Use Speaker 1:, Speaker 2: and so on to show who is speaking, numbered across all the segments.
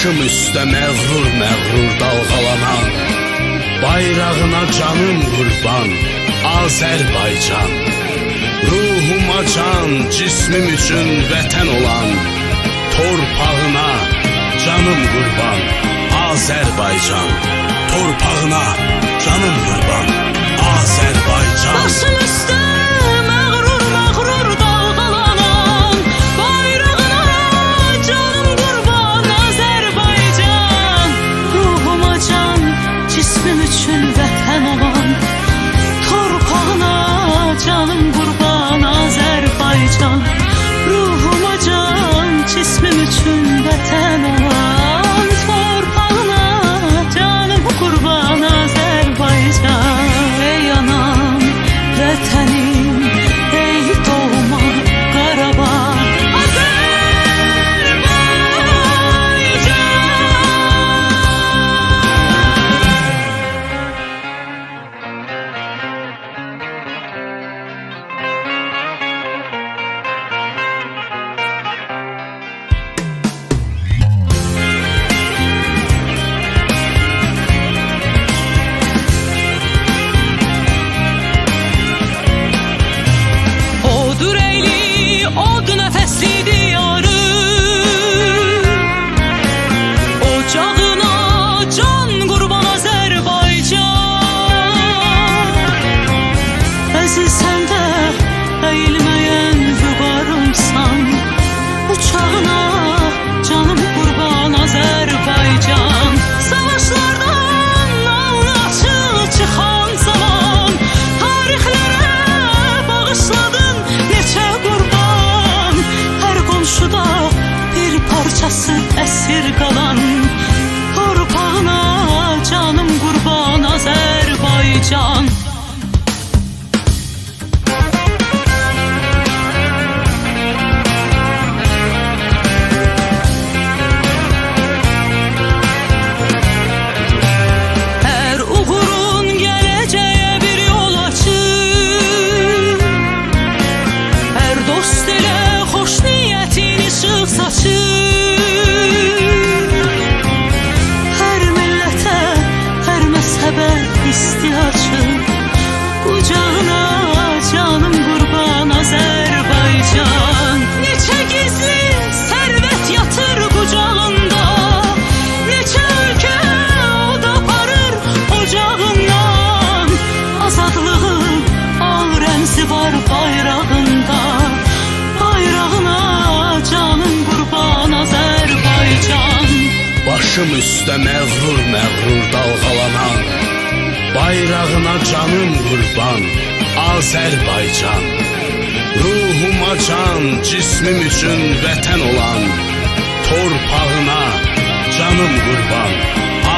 Speaker 1: Başım üstə məğrur məğrur dalğalanan, bayrağına canım qurban Azərbaycan. Ruhuma can, cismim üçün vətən olan, torpağına canım qurban Azərbaycan. Torpağına canım qurban Azərbaycan.
Speaker 2: Başım üstə məğrur məğrur dalğalanan, bayrağına canım qurban Azərbaycan. Ruhuma can, cismim üçün vətən olan, torpağına canım qurban Azərbaycan. Ruhuma can, cismim üçün vətən olan, torpağına canım qurban Azərbaycan. Ey anam, vətənim, ey doğma Qarabağ Odur eyli, od nəfəsli diyarım, ocağına can qurban Azərbaycan. Əzizsən də əyilməyən vüqarımsan, uçağına canım qurban Azərbaycan. Savaşlardan alnı açıq çıxan zaman, tarixlərə bağışladın neçə qurban. Hər qonşuda bir parçası əsir qalan, torpağına canım qurban Azərbaycan. Hər uğurun gələcəyə bir yol açır, hər dost elə xoş niyyətin işıq saçır. Hər millətə, hər məzhəbə isti açır, qucağına canım qurban Azərbaycan. Neçə gizli sərvət yatır qucağında, neçə ölkə od aparır ocağından. Azadlığın al rəmzi var bayrağında, bayrağına canım qurban Azərbaycan.
Speaker 1: Başım üstə məğrur məğrur dalğalanan, bayrağına canım qurban Azərbaycan. Ruhuma can, cismim üçün vətən olan, torpağına canım qurban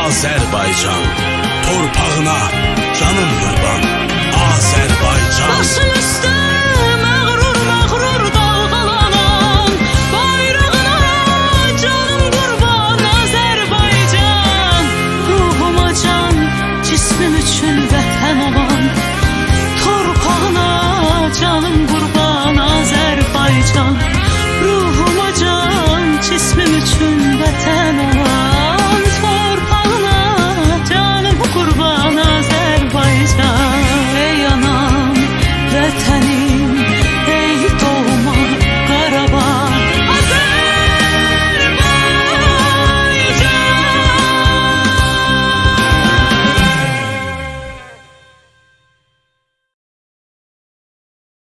Speaker 1: Azərbaycan. Torpağına canım qurban Azərbaycan.
Speaker 2: Başım